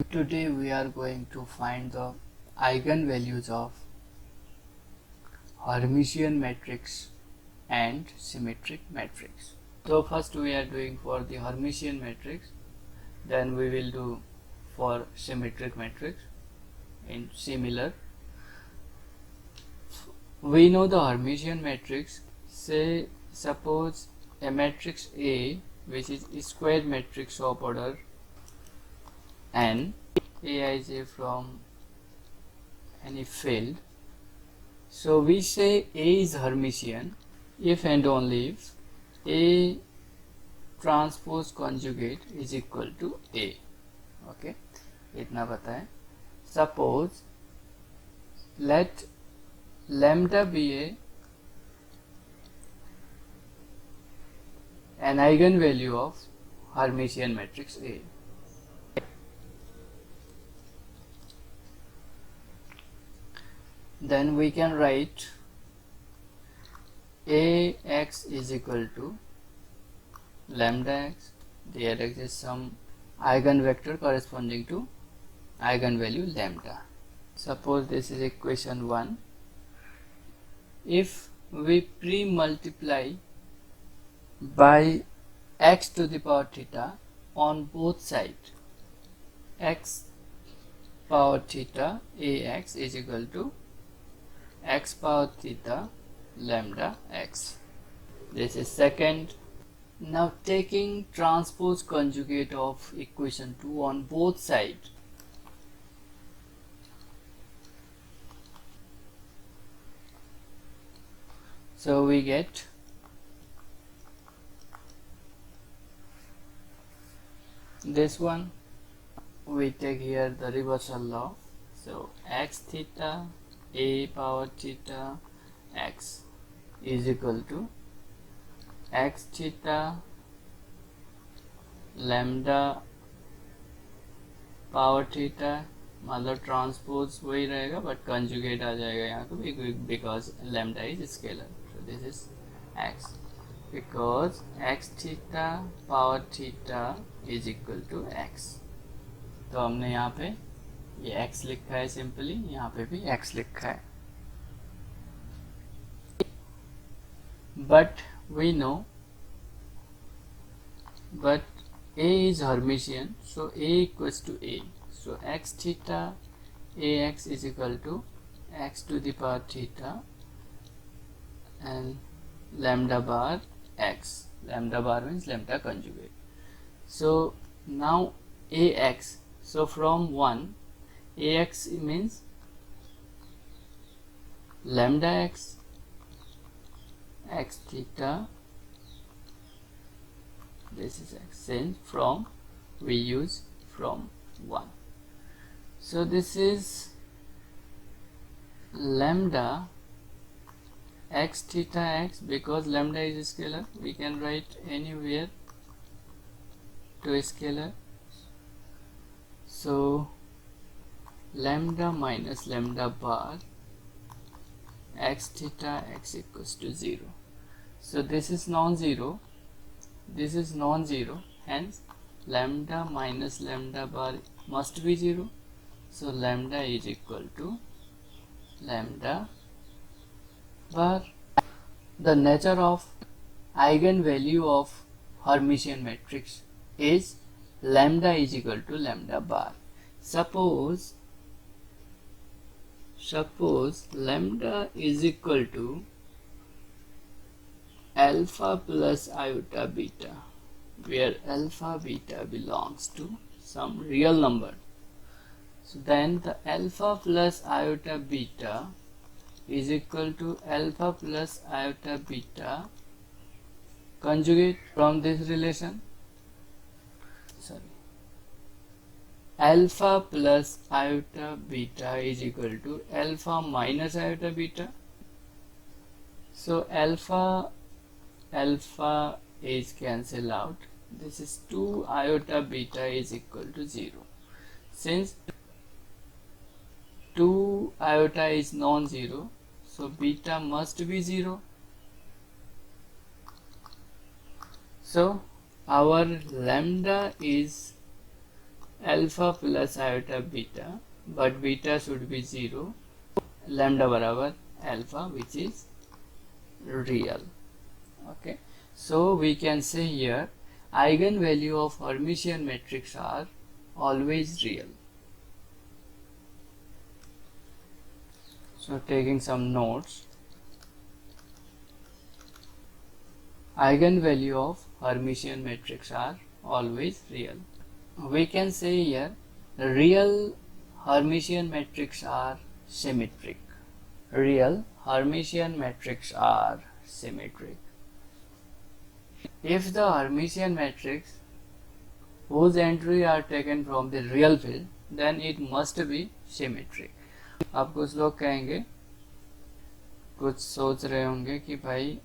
Today we are going to find the eigenvalues of Hermitian matrix and symmetric matrix. So first we are doing for the Hermitian matrix, then we will do for symmetric matrix in similar. We know the Hermitian matrix. Say suppose a matrix A, which is a square matrix of order n, Aij from any field. So we say A is Hermitian if and only if A transpose conjugate is equal to A. Okay, इतना पता है. Suppose let lambda be an eigenvalue of Hermitian matrix A. Then we can write Ax is equal to lambda x. There exists some eigenvector corresponding to eigenvalue lambda. Suppose this is equation 1. If we pre-multiply by x to the power theta on both sides, x power theta Ax is equal to x power theta lambda x. This is second. Now taking transpose conjugate of equation 2 on both sides, so we get this one. We take here the reversal law, so x theta A power theta x is equal to x theta lambda power theta, मतलब transpose वही रहेगा but conjugate आ जाएगा यहाँ पे because lambda is scalar. So this is x because x theta power theta is equal to x. तो हमने यहाँ पे ये x लिखा है सिंपली, यहाँ पे भी x लिखा है. But we know but A is Hermitian, so A equals to A. So x theta Ax is equal to x to the power theta and lambda bar x. Lambda bar means lambda conjugate. So now Ax, so from 1 Ax means lambda x, x theta, this is x, since from we use from 1. So this is lambda x theta x, because lambda is a scalar, we can write anywhere to a scalar. So lambda minus lambda bar x theta x equals to 0. So this is non-zero, this is non-zero, hence lambda minus lambda bar must be 0. So lambda is equal to lambda bar. The nature of eigenvalue of Hermitian matrix is lambda is equal to lambda bar. Suppose lambda is equal to alpha plus iota beta, where alpha beta belongs to some real number. So then the alpha plus iota beta is equal to alpha plus iota beta conjugate. From this relation, alpha plus iota beta is equal to alpha minus iota beta. So alpha is cancelled out. This is 2 iota beta is equal to 0. Since 2 iota is non-zero, so beta must be 0. So our lambda is alpha plus iota beta, but beta should be 0, lambda बराबर alpha which is real. Okay, so we can say here eigenvalue of Hermitian matrix are always real. So taking some notes, eigenvalue of Hermitian matrix are always real. We can say here real Hermitian matrix are symmetric. Real Hermitian matrix are symmetric. If the Hermitian matrix whose entry are taken from the real field, then it must be symmetric. अब कुछ लोग कहेंगे, कुछ सोच रहे होंगे कि भाई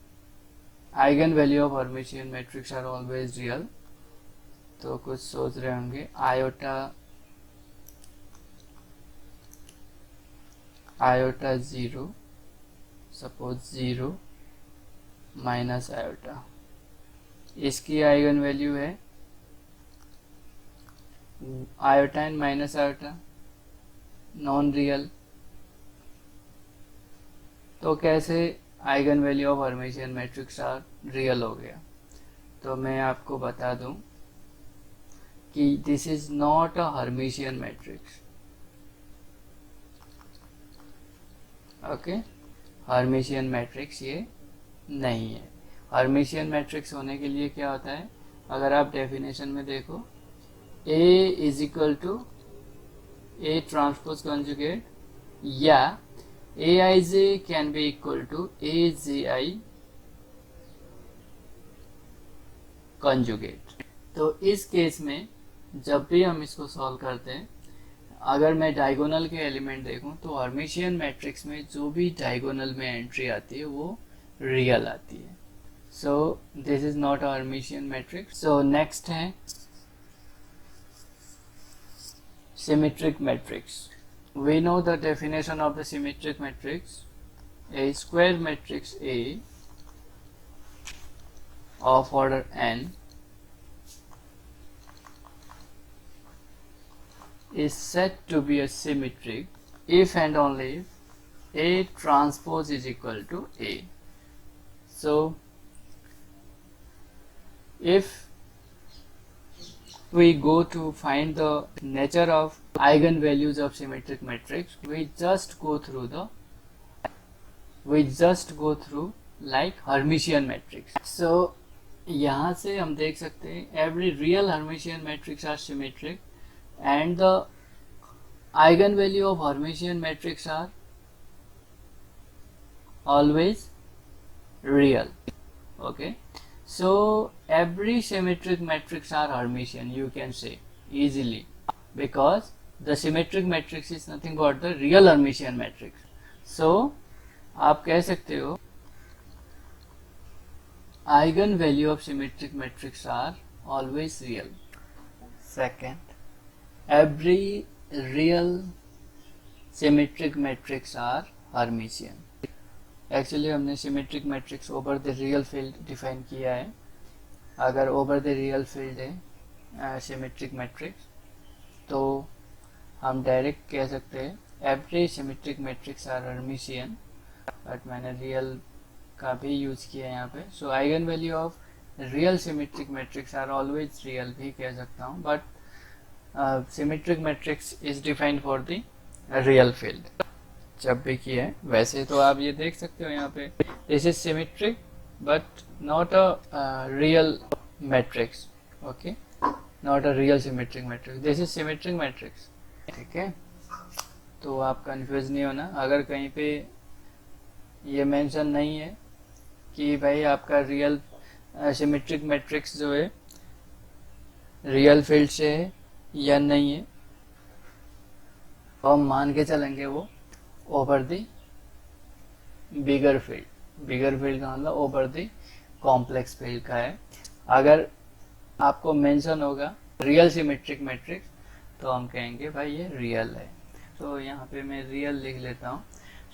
eigen value of Hermitian matrix are always real, तो कुछ सोच रहे होंगे आयोटा 0, सपोज 0 माइनस आयोटा, इसकी आइगन वैल्यू है iota and minus iota, non real. तो कैसे eigen value of Hermitian matrix are real हो गया? तो मैं आपको बता दूं कि this is not a Hermitian matrix. Okay, Hermitian matrix ये नहीं है। हर्मिशियन मैट्रिक्स होने के लिए क्या होता है, अगर आप डेफिनेशन में देखो, A is equal to A transpose conjugate या Aij can be equal to Aji conjugate. तो इस केस में जब भी हम इसको सॉल्व करते हैं, अगर मैं डायगोनल के एलिमेंट देखूं तो हर्मिशियन मैट्रिक्स में जो भी डायगोनल में एंट्री आती है वो रियल आती है। So this is not a Hermitian matrix. So next है symmetric matrix. We know the definition of the symmetric matrix. A square matrix A of order n is said to be a symmetric if and only if A transpose is equal to A. So if we go to find the nature of eigenvalues of symmetric matrix, we just go through like Hermitian matrix. So यहाँ से हम देख सकते हैं every real Hermitian matrix are symmetric and the eigenvalue of Hermitian matrix are always real. Okay, so every symmetric matrix are Hermitian, you can say easily, because the symmetric matrix is nothing but the real Hermitian matrix. So आप कह सकते हो eigen value of symmetric matrix are always real. Second, every real symmetric matrix are Hermitian. Actually हमने symmetric matrix over the real field define किया है। अगर over the real field है symmetric matrix, तो हम डायरेक्ट कह सकते हैं every symmetric matrix are Hermitian, but मैंने रियल का भी यूज किया है यहाँ पे। So eigen value of real symmetric matrix are always real भी कह सकता हूँ, but symmetric matrix is defined for the real field जब भी किया है। वैसे तो आप ये देख सकते हो यहाँ पे this is symmetric but not a real matrix. Okay, not a real symmetric matrix, this is symmetric matrix. ठीक है, तो आप कंफ्यूज नहीं होना। अगर कहीं पे ये मेंशन नहीं है कि भाई आपका रियल सिमेट्रिक मैट्रिक्स जो है रियल फील्ड से है या नहीं है, तो हम मान के चलेंगे वो over the bigger field. Bigger field का मतलब ओवर द कॉम्प्लेक्स फील्ड का है। अगर आपको मेंशन होगा रियल सिमेट्रिक मैट्रिक्स, तो हम कहेंगे भाई ये रियल है। तो यहाँ पे मैं रियल लिख लेता हूँ।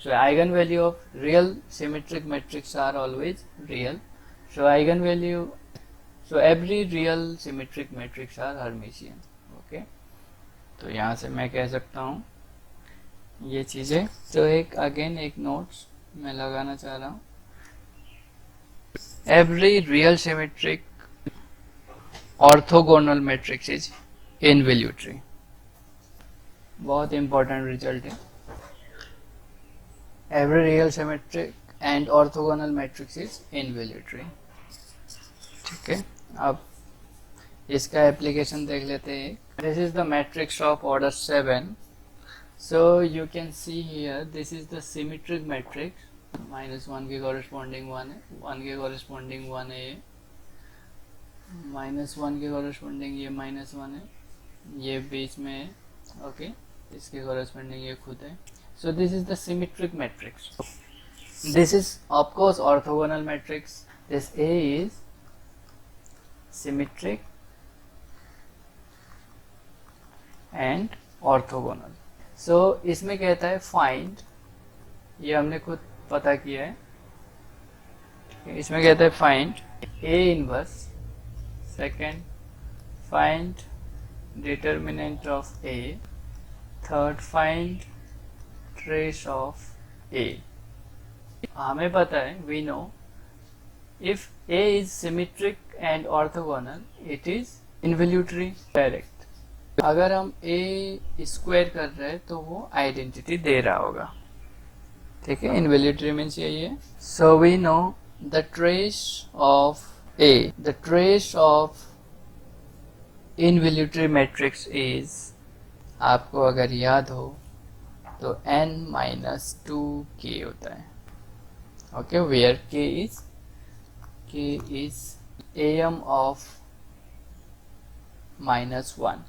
So eigen value of real symmetric matrix are always real. So eigen value, so every real symmetric matrix are Hermitian. Okay, तो यहाँ से मैं कह सकता हूँ ये चीज़ें। तो एक नोट्स मैं लगाना चाह रहा हूँ, every real symmetric orthogonal matrix is involutory. बहुत इंपॉर्टेंट रिजल्ट है। Every real symmetric and orthogonal matrix is involutory. ठीक है, अब इसका एप्लीकेशन देख लेते हैं। This is the matrix of order 7। So you can see here this is the symmetric matrix. -1 के कॉरेस्पॉन्डिंग 1 है, 1 के कॉरेस्पॉन्डिंग 1 है, -1 के कॉरेस्पॉन्डिंग ये -1 है, ये बीच में है, ओके, इसके कॉरेस्पॉन्डिंग ये खुद है। So this is the symmetric matrix. This is of course orthogonal matrix. This A is symmetric and orthogonal. सो इसमें कहता है फाइंड, ये हमने खुद पता किया है। इसमें कहता है find A inverse, second find determinant of A, third find trace of A। हमें पता है, we know if A is symmetric and orthogonal it is involutory direct। अगर हम A स्क्वायर कर रहे हैं तो वो आइडेंटिटी दे रहा होगा। ठीक है, इनवैल्यूटरी मीन्स यही है। So we know the trace of A, the trace of involutory matrix is, आपको अगर याद हो तो n-2k होता है। Okay, where k is am of -1,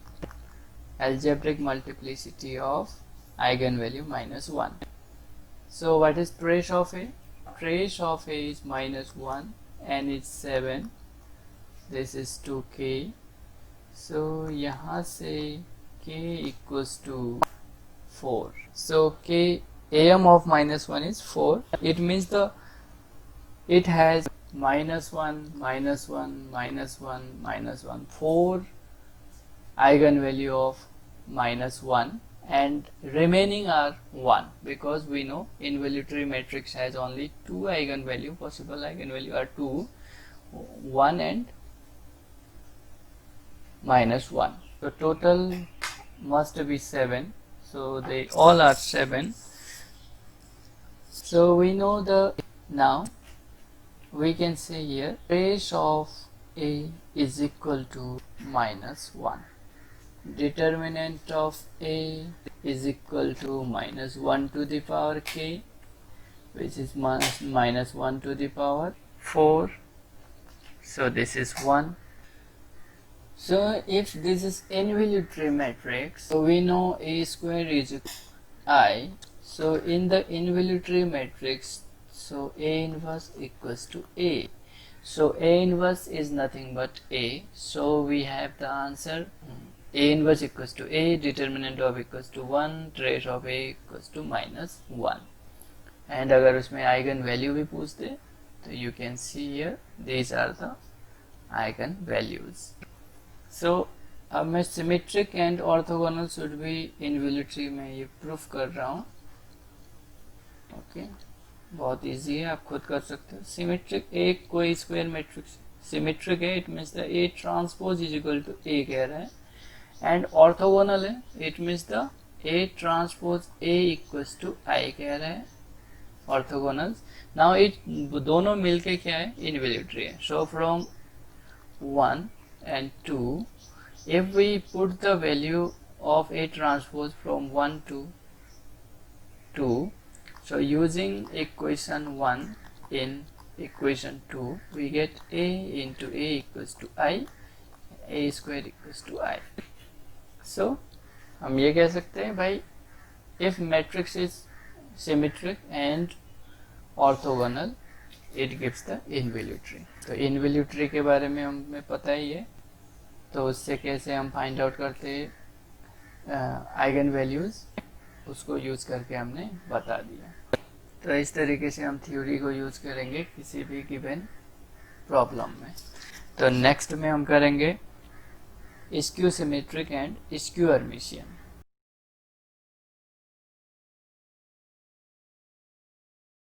algebraic multiplicity of eigenvalue -1. So what is trace of A? Trace of A is -1, n is 7, this is 2k. So यहाँ से k equals to 4. So k am of -1 is 4. It means it has -1, -1, -1, -1, 4 eigenvalue of -1 and remaining are 1, because we know involutory matrix has only 2 eigenvalue, possible eigenvalue are 2, 1 and -1. So total must be 7. So they all are 7. So we know now we can say here trace of A is equal to -1. Determinant of A is equal to -1 to the power k, which is -1 to the power 4. So this is 1. So if this is involutory matrix, so we know A square is I. So in the involutory matrix, so A inverse equals to A. So A inverse is nothing but A. So we have the answer. A inverse equals to A, determinant of equals to 1, trace of A equals to -1. And अगर उसमें eigen value भी पूछ दे तो you can see here these are the eigen values. So अब मैं symmetric and orthogonal should be involutory में ये proof कर रहा हूँ। ओके, बहुत इजी है, आप खुद कर सकते हो। सिमेट्रिक एक कोई स्क्वायर मैट्रिक्स सिमेट्रिक है, it means the A transpose is equal to A कह रहा है, एंड ऑर्थोगोनल है, it means the A transpose A equals to I कह रहा है ऑर्थोगोनल। नाउ इट दोनों मिलके क्या है, इनवॉल्यूटरी है। So from 1 and 2, if we put the value of A transpose from 1 to 2, so using equation 1 in equation 2, we get A into A equals to I, A square equals to I. So हम ये कह सकते हैं भाई, if matrix is symmetric and orthogonal, it gives the involutory. तो involutory के बारे में हमें पता ही है, तो उससे कैसे हम फाइंड आउट करते हैं आइगन वैल्यूज, उसको यूज करके हमने बता दिया। तो इस तरीके से हम थ्योरी को यूज करेंगे किसी भी गिवन प्रॉब्लम में। तो नेक्स्ट में हम करेंगे skew symmetric and skew Hermitian.